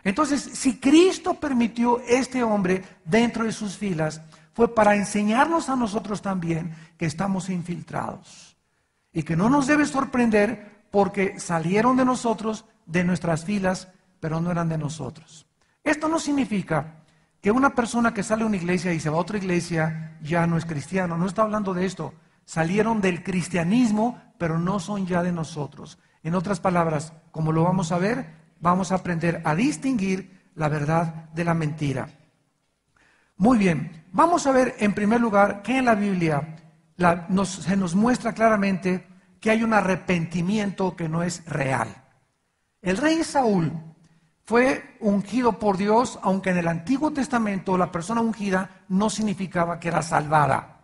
Entonces, si Cristo permitió este hombre dentro de sus filas, fue para enseñarnos a nosotros también que estamos infiltrados. Y que no nos debe sorprender porque salieron de nosotros, de nuestras filas, pero no eran de nosotros. Esto no significa que una persona que sale de una iglesia y se va a otra iglesia ya no es cristiano. No está hablando de esto. Salieron del cristianismo, pero no son ya de nosotros. En otras palabras, como lo vamos a ver, vamos a aprender a distinguir la verdad de la mentira. Muy bien, vamos a ver en primer lugar que en la Biblia se nos muestra claramente que hay un arrepentimiento que no es real. El rey Saúl fue ungido por Dios, aunque en el Antiguo Testamento la persona ungida no significaba que era salvada.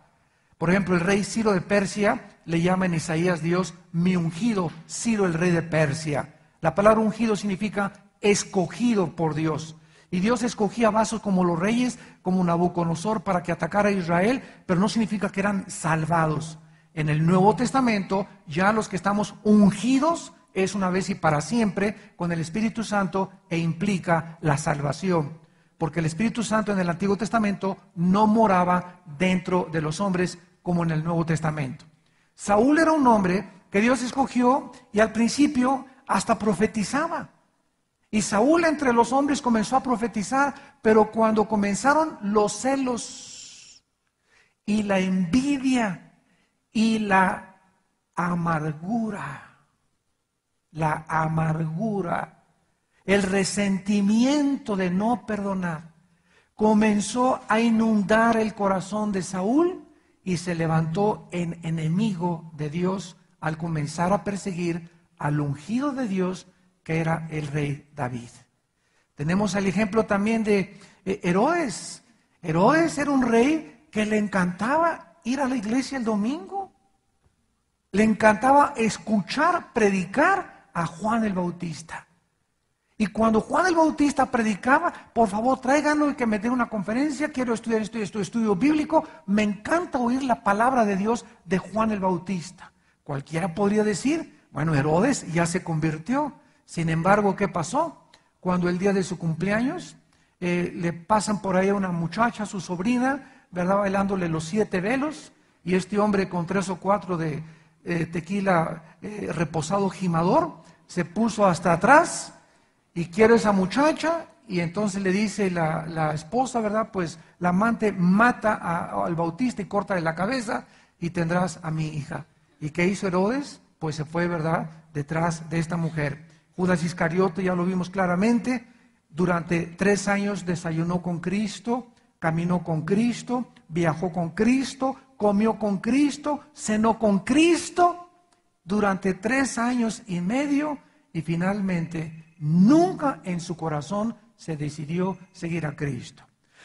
Por ejemplo, el rey Ciro de Persia le llama en Isaías Dios mi ungido, Ciro el rey de Persia. La palabra ungido significa escogido por Dios. Y Dios escogía vasos como los reyes, como Nabucodonosor, para que atacara a Israel, pero no significa que eran salvados. En el Nuevo Testamento, ya los que estamos ungidos es una vez y para siempre con el Espíritu Santo e implica la salvación. Porque el Espíritu Santo en el Antiguo Testamento no moraba dentro de los hombres como en el Nuevo Testamento. Saúl era un hombre que Dios escogió y al principio hasta profetizaba. Y Saúl entre los hombres comenzó a profetizar, pero cuando comenzaron los celos y la envidia y la amargura, el resentimiento de no perdonar, comenzó a inundar el corazón de Saúl y se levantó en enemigo de Dios al comenzar a perseguir al ungido de Dios, que era el rey David. Tenemos el ejemplo también de Herodes. Herodes era un rey que le encantaba ir a la iglesia el domingo. Le encantaba escuchar, predicar a Juan el Bautista. Y cuando Juan el Bautista predicaba, por favor tráiganlo y que me dé una conferencia, quiero estudiar estudio bíblico. Me encanta oír la palabra de Dios de Juan el Bautista. Cualquiera podría decir, bueno, Herodes ya se convirtió. Sin embargo, ¿qué pasó? Cuando el día de su cumpleaños le pasan por ahí a una muchacha, su sobrina, ¿verdad? Bailándole los 7 velos, y este hombre con 3 o 4 de tequila reposado gimador se puso hasta atrás y quiere esa muchacha, y entonces le dice la esposa, ¿verdad? Pues la amante mata al Bautista y corta de la cabeza y tendrás a mi hija. ¿Y qué hizo Herodes? Pues se fue, ¿verdad?, detrás de esta mujer. Judas Iscariote, ya lo vimos claramente, durante 3 años desayunó con Cristo, caminó con Cristo, viajó con Cristo, comió con Cristo, cenó con Cristo, durante 3 años y medio, y finalmente nunca en su corazón se decidió seguir a Cristo.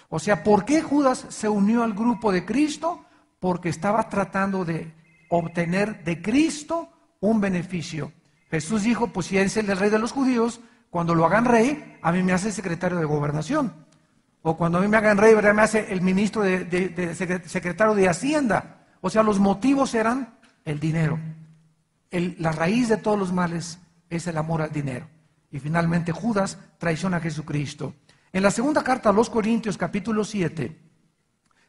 O sea, ¿por qué Judas se unió al grupo de Cristo? Porque estaba tratando de obtener de Cristo un beneficio. Jesús dijo, pues si es el rey de los judíos, cuando lo hagan rey, a mí me hace secretario de gobernación. O cuando a mí me hagan rey, ¿verdad?, me hace el ministro secretario de Hacienda. O sea, los motivos eran el dinero. La raíz de todos los males es el amor al dinero. Y finalmente Judas traiciona a Jesucristo. En la segunda carta a los Corintios, capítulo 7,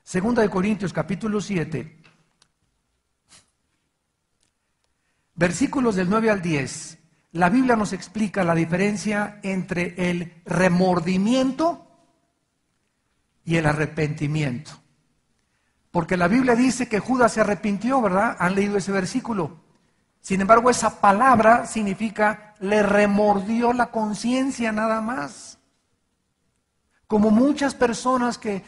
segunda de Corintios, capítulo 7, versículos del 9 al 10, la Biblia nos explica la diferencia entre el remordimiento y el arrepentimiento. Porque la Biblia dice que Judas se arrepintió, ¿verdad? Han leído ese versículo. Sin embargo, esa palabra significa le remordió la conciencia nada más. Como muchas personas que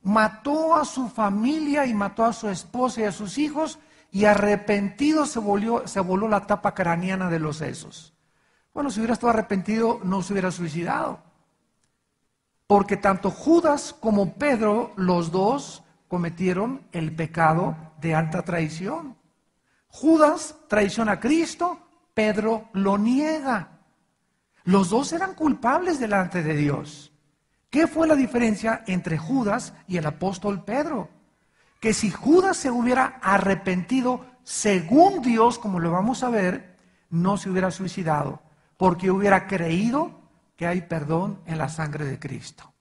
mató a su familia y mató a su esposa y a sus hijos, y arrepentido se voló la tapa craneana de los sesos. Bueno, si hubiera estado arrepentido, no se hubiera suicidado. Porque tanto Judas como Pedro, los dos, cometieron el pecado de alta traición. Judas traiciona a Cristo, Pedro lo niega. Los dos eran culpables delante de Dios. ¿Qué fue la diferencia entre Judas y el apóstol Pedro? Que si Judas se hubiera arrepentido según Dios, como lo vamos a ver, no se hubiera suicidado, porque hubiera creído que hay perdón en la sangre de Cristo.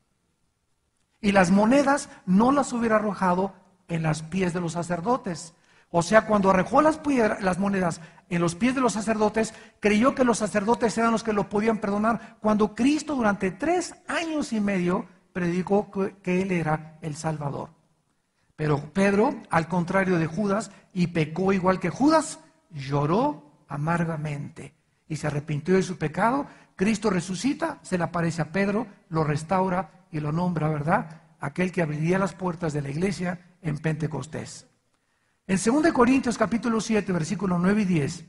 Y las monedas no las hubiera arrojado en los pies de los sacerdotes. O sea, cuando arrojó las monedas en los pies de los sacerdotes, creyó que los sacerdotes eran los que lo podían perdonar, cuando Cristo durante 3 años y medio predicó que Él era el Salvador. Pero Pedro, al contrario de Judas, y pecó igual que Judas, lloró amargamente y se arrepintió de su pecado. Cristo resucita, se le aparece a Pedro, lo restaura y lo nombra, ¿verdad?, aquel que abriría las puertas de la iglesia en Pentecostés. En 2 Corintios capítulo 7, versículos 9 y 10,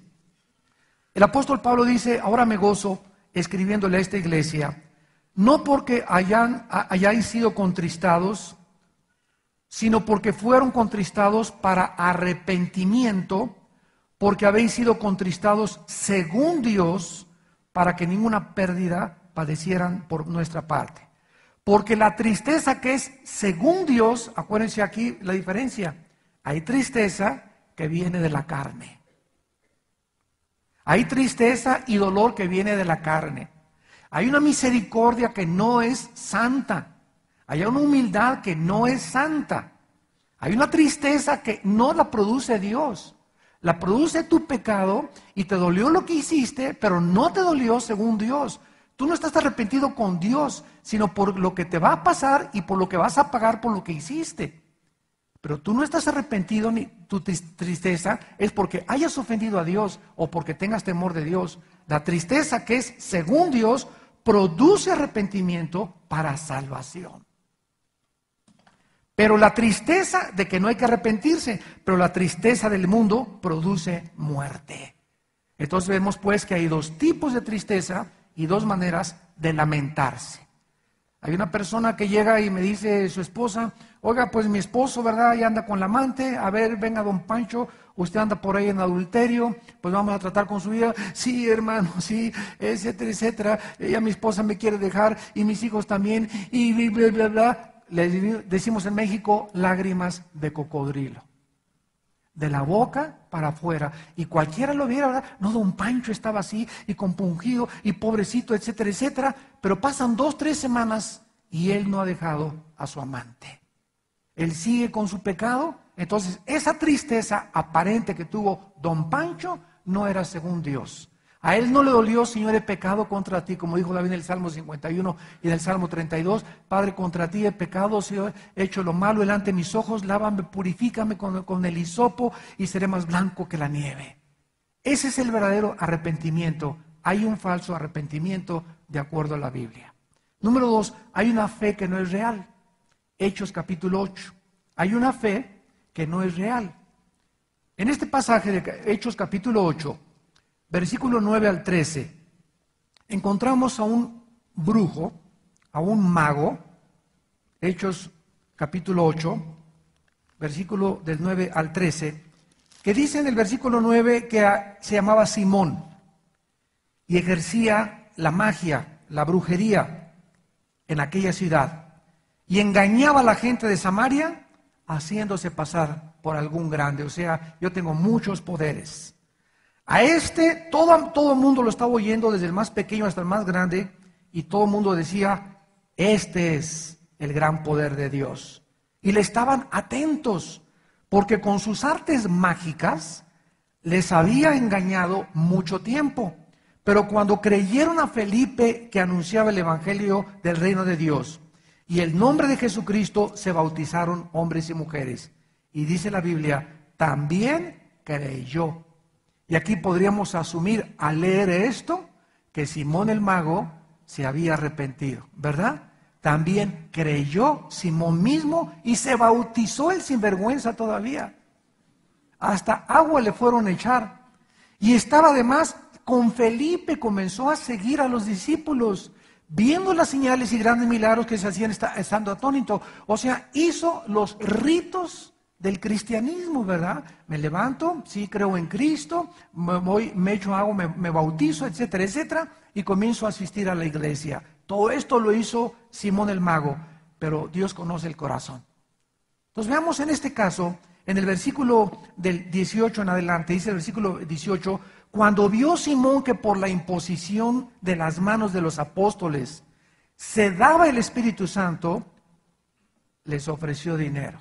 el apóstol Pablo dice: ahora me gozo escribiéndole a esta iglesia, no porque hayáis sido contristados, sino porque fueron contristados para arrepentimiento, porque habéis sido contristados según Dios, para que ninguna pérdida padecieran por nuestra parte. Porque la tristeza que es según Dios, acuérdense aquí la diferencia, hay tristeza que viene de la carne. Hay tristeza y dolor que viene de la carne. Hay una misericordia que no es santa. Hay una humildad que no es santa. Hay una tristeza que no la produce Dios. La produce tu pecado y te dolió lo que hiciste, pero no te dolió según Dios. Tú no estás arrepentido con Dios, sino por lo que te va a pasar y por lo que vas a pagar por lo que hiciste. Pero tú no estás arrepentido, ni tu tristeza es porque hayas ofendido a Dios o porque tengas temor de Dios. La tristeza, que es según Dios, produce arrepentimiento para salvación. Pero la tristeza de que no hay que arrepentirse, pero la tristeza del mundo produce muerte. Entonces vemos pues que hay 2 tipos de tristeza y 2 maneras de lamentarse. Hay una persona que llega y me dice su esposa: oiga, pues mi esposo, ¿verdad?, ya anda con la amante. A ver, venga don Pancho, usted anda por ahí en adulterio, pues vamos a tratar con su vida. Sí, hermano, sí, etcétera, etcétera. Ya mi esposa me quiere dejar y mis hijos también y bla, bla, bla. Le decimos en México, lágrimas de cocodrilo. De la boca para afuera. Y cualquiera lo viera, ¿verdad? No, don Pancho estaba así y compungido y pobrecito, etcétera, etcétera. Pero pasan 2, 3 semanas y él no ha dejado a su amante. Él sigue con su pecado. Entonces esa tristeza aparente que tuvo don Pancho no era según Dios. A él no le dolió: Señor, he pecado contra ti, como dijo David en el Salmo 51 y en el Salmo 32. Padre, contra ti he pecado, Señor, he hecho lo malo delante de mis ojos. Lávame, purifícame con el hisopo y seré más blanco que la nieve. Ese es el verdadero arrepentimiento. Hay un falso arrepentimiento de acuerdo a la Biblia. Número 2, hay una fe que no es real. Hechos capítulo 8. Hay una fe que no es real. En este pasaje de Hechos capítulo 8, versículo 9 al 13, encontramos a un brujo, a un mago. Hechos capítulo 8, versículo del 9 al 13, que dice en el versículo 9 que se llamaba Simón y ejercía la magia, la brujería en aquella ciudad y engañaba a la gente de Samaria haciéndose pasar por algún grande. O sea, yo tengo muchos poderes. A todo el mundo lo estaba oyendo, desde el más pequeño hasta el más grande, y todo el mundo decía: este es el gran poder de Dios. Y le estaban atentos, porque con sus artes mágicas les había engañado mucho tiempo. Pero cuando creyeron a Felipe, que anunciaba el evangelio del reino de Dios, y el nombre de Jesucristo, se bautizaron hombres y mujeres. Y dice la Biblia, también creyó. Y aquí podríamos asumir, al leer esto, que Simón el mago se había arrepentido, ¿verdad? También creyó Simón mismo y se bautizó el sinvergüenza todavía. Hasta agua le fueron a echar. Y estaba además con Felipe, comenzó a seguir a los discípulos, viendo las señales y grandes milagros que se hacían estando atónito. O sea, hizo los ritos del cristianismo, ¿verdad? Me levanto, sí creo en Cristo, me echo agua, me bautizo, etcétera, etcétera, y comienzo a asistir a la iglesia. Todo esto lo hizo Simón el mago, pero Dios conoce el corazón. Entonces veamos en este caso, en el versículo del 18 en adelante, dice el versículo 18, cuando vio Simón que por la imposición de las manos de los apóstoles se daba el Espíritu Santo, les ofreció dinero.